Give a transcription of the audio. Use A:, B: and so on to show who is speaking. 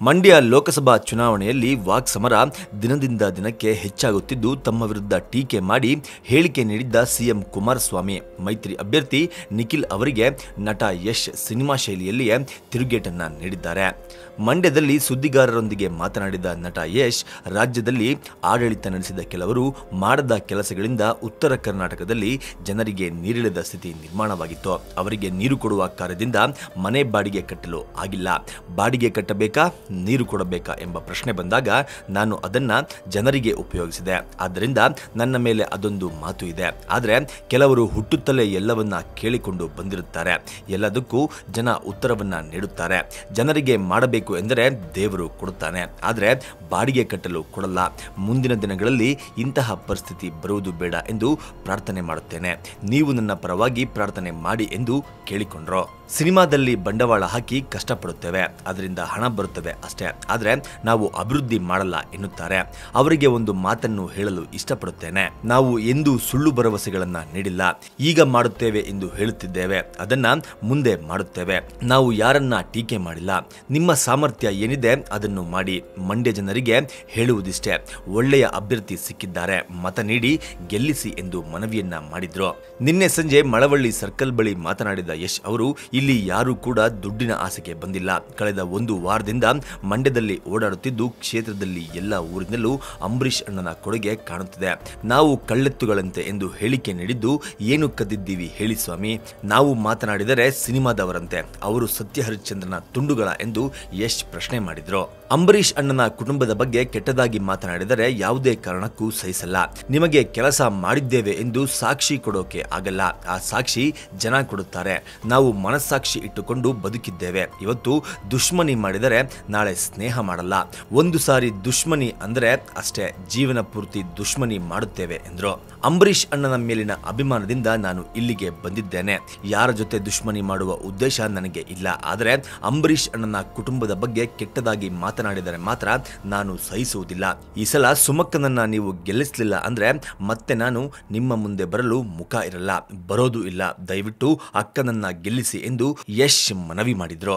A: ಮಂಡ್ಯ ಲೋಕಸಭಾ ಚುನಾವಣೆಯಲ್ಲಿ ವಾಕ್ಸಮರ ದಿನದಿಂದ ದಿನಕ್ಕೆ ಹೆಚ್ಚಾಗುತ್ತಿದ್ದು, ತಮ್ಮ ವಿರುದ್ಧ ಟೀಕೆ ಮಾಡಿ ಹೇಳಿಕೆ ನೀಡಿದ್ದ ಸಿಎಂ ಕುಮಾರಸ್ವಾಮಿ ಮೈತ್ರಿ ಅಭ್ಯರ್ಥಿ ನಿಖಿಲ್ ಅವರಿಗೆ ನಟ ಯಶ್ ಸಿನಿಮಾ ಶೈಲಿಯಲ್ಲಿಯೇ ತಿರುಗೇಟನ್ನ ನೀಡಿದ್ದಾರೆ. ಮಂಡ್ಯದಲ್ಲಿ ಸುದ್ದಿಗಾರರೊಂದಿಗೆ ಮಾತನಾಡಿದ ನಟ ಯಶ್, ರಾಜ್ಯದಲ್ಲಿ ಆಡಳಿತ ನಡೆಸಿದ ಕೆಲವರು ಮಾಡದ ಕೆಲಸಗಳಿಂದ ಉತ್ತರ ಕರ್ನಾಟಕದಲ್ಲಿ ಜನರಿಗೆ ನೀರಿಳಿದ ಸ್ಥಿತಿ ನಿರ್ಮಾಣವಾಗಿತ್ತು. ಅವರಿಗೆ ನೀರು ಕೊಡುವ ಕಾರ್ಯದಿಂದ ಮನೆ ಬಾಡಿಗೆ ಕಟ್ಟಲು ಆಗಿಲ್ಲ. ಬಾಡಿಗೆ ಕಟ್ಟಬೇಕಾ, ನೀರು ಕೊಡಬೇಕಾ ಎಂಬ ಪ್ರಶ್ನೆ ಬಂದಾಗ ನಾನು ಅದನ್ನ ಜನರಿಗೆ ಉಪಯೋಗಿಸಿದೆ. ಆದ್ದರಿಂದ ನನ್ನ ಮೇಲೆ ಅದೊಂದು ಮಾತು ಇದೆ. ಆದರೆ ಕೆಲವರು ಹುಟ್ಟುತ್ತಲೇ ಎಲ್ಲವನ್ನ ಕೇಳಿಕೊಂಡು ಬಂದಿರುತ್ತಾರೆ. ಎಲ್ಲದಕ್ಕೂ ಜನ ಉತ್ತರವನ್ನ ನೀಡುತ್ತಾರೆ. ಜನರಿಗೆ ಮಾಡಬೇಕು ಎಂದರೆ ದೇವರು ಕೊಡುತ್ತಾನೆ, ಆದರೆ ಬಾಡಿಗೆ ಕಟ್ಟಲು ಕೊಡಲ್ಲ. ಮುಂದಿನ ದಿನಗಳಲ್ಲಿ ಇಂತಹ ಪರಿಸ್ಥಿತಿ ಬರುವುದು ಬೇಡ ಎಂದು ಪ್ರಾರ್ಥನೆ ಮಾಡುತ್ತೇನೆ. ನೀವು ನನ್ನ ಪರವಾಗಿ ಪ್ರಾರ್ಥನೆ ಮಾಡಿ ಎಂದು ಕೇಳಿಕೊಂಡ್ರು. ಸಿನಿಮಾದಲ್ಲಿ ಬಂಡವಾಳ ಹಾಕಿ ಕಷ್ಟಪಡುತ್ತೇವೆ, ಅದರಿಂದ ಹಣ ಬರುತ್ತವೆ ಅಷ್ಟೇ, ಆದರೆ ನಾವು ಅಭಿವೃದ್ಧಿ ಮಾಡಲ್ಲ ಎನ್ನುತ್ತಾರೆ. ಅವರಿಗೆ ಒಂದು ಮಾತನ್ನು ಹೇಳಲು ಇಷ್ಟಪಡುತ್ತೇನೆ. ನಾವು ಎಂದೂ ಸುಳ್ಳು ಭರವಸೆಗಳನ್ನ ನೀಡಿಲ್ಲ. ಈಗ ಮಾಡುತ್ತೇವೆ ಎಂದು ಹೇಳುತ್ತಿದ್ದೇವೆ, ಅದನ್ನ ಮುಂದೆ ಮಾಡುತ್ತೇವೆ. ನಾವು ಯಾರನ್ನ ಟೀಕೆ ಮಾಡಿಲ್ಲ. ನಿಮ್ಮ ಸಾಮರ್ಥ್ಯ ಏನಿದೆ ಅದನ್ನು ಮಾಡಿ. ಮಂಡ್ಯ ಜನರಿಗೆ ಹೇಳುವುದಿಷ್ಟೇ, ಒಳ್ಳೆಯ ಅಭ್ಯರ್ಥಿ ಸಿಕ್ಕಿದ್ದಾರೆ, ಮತ ನೀಡಿ ಗೆಲ್ಲಿಸಿ ಎಂದು ಮನವಿಯನ್ನ ಮಾಡಿದ್ರು. ನಿನ್ನೆ ಸಂಜೆ ಮಳವಳ್ಳಿ ಸರ್ಕಲ್ ಬಳಿ ಮಾತನಾಡಿದ ಯಶ್ ಅವರು, ಇಲ್ಲಿ ಯಾರೂ ಕೂಡ ದುಡ್ಡಿನ ಆಸೆಗೆ ಬಂದಿಲ್ಲ. ಕಳೆದ ಒಂದು ವಾರದಿಂದ ಮಂಡ್ಯದಲ್ಲಿ ಓಡಾಡುತ್ತಿದ್ದು, ಕ್ಷೇತ್ರದಲ್ಲಿ ಎಲ್ಲ ಊರಿನಲ್ಲೂ ಅಂಬರೀಷ್ ಅಣ್ಣನ ಕೊಡುಗೆ ಕಾಣುತ್ತಿದೆ. ನಾವು ಕಳ್ಳೆತ್ತುಗಳಂತೆ ಎಂದು ಹೇಳಿಕೆ ನೀಡಿದ್ದು, ಏನು ಕದ್ದಿದ್ದೀವಿ ಹೇಳಿ ಸ್ವಾಮಿ? ನಾವು ಮಾತನಾಡಿದರೆ ಸಿನಿಮಾದವರಂತೆ, ಅವರು ಸತ್ಯ ಹರಿಶ್ಚಂದ್ರನ ತುಂಡುಗಳ ಎಂದು ಯಶ್ ಪ್ರಶ್ನೆ ಮಾಡಿದ್ರು. ಅಂಬರೀಷ್ ಅಣ್ಣನ ಕುಟುಂಬದ ಬಗ್ಗೆ ಕೆಟ್ಟದಾಗಿ ಮಾತನಾಡಿದರೆ ಯಾವುದೇ ಕಾರಣಕ್ಕೂ ಸಹಿಸಲ್ಲ. ನಿಮಗೆ ಕೆಲಸ ಮಾಡಿದ್ದೇವೆ ಎಂದು ಸಾಕ್ಷಿ ಕೊಡೋಕೆ ಆಗಲ್ಲ. ಆ ಸಾಕ್ಷಿ ಜನ ಕೊಡುತ್ತಾರೆ. ನಾವು ಮನಸ್ಸಾಕ್ಷಿ ಇಟ್ಟುಕೊಂಡು ಬದುಕಿದ್ದೇವೆ. ಇವತ್ತು ದುಶ್ಮನಿ ಮಾಡಿದರೆ ನಾಳೆ ಸ್ನೇಹ ಮಾಡಲ್ಲ. ಒಂದು ಸಾರಿ ದುಶ್ಮನಿ ಅಂದರೆ ಅಷ್ಟೇ, ಜೀವನ ಪೂರ್ತಿ ದುಶ್ಮನಿ ಮಾಡುತ್ತೇವೆ ಎಂದ್ರು. ಅಂಬರೀಷ್ ಅಣ್ಣನ ಮೇಲಿನ ಅಭಿಮಾನದಿಂದ ನಾನು ಇಲ್ಲಿಗೆ ಬಂದಿದ್ದೇನೆ. ಯಾರ ಜೊತೆ ದುಶ್ಮನಿ ಮಾಡುವ ಉದ್ದೇಶ ನನಗೆ ಇಲ್ಲ. ಆದರೆ ಅಂಬರೀಷ್ ಅಣ್ಣನ ಕುಟುಂಬದ ಬಗ್ಗೆ ಕೆಟ್ಟದಾಗಿ ಮಾತನಾಡಿದರೆ ಮಾತ್ರ ನಾನು ಸಹಿಸುವುದಿಲ್ಲ. ಈ ಸಲ ಸುಮಕ್ಕನನ್ನ ನೀವು ಗೆಲ್ಲಿಸಲಿಲ್ಲ ಅಂದ್ರೆ ಮತ್ತೆ ನಾನು ನಿಮ್ಮ ಮುಂದೆ ಬರಲು ಮುಖ ಇರಲ್ಲ, ಬರೋದು ಇಲ್ಲ. ದಯವಿಟ್ಟು ಅಕ್ಕನನ್ನ ಗೆಲ್ಲಿಸಿ ಎಂದು ಯಶ್ ಮನವಿ ಮಾಡಿದ್ರು.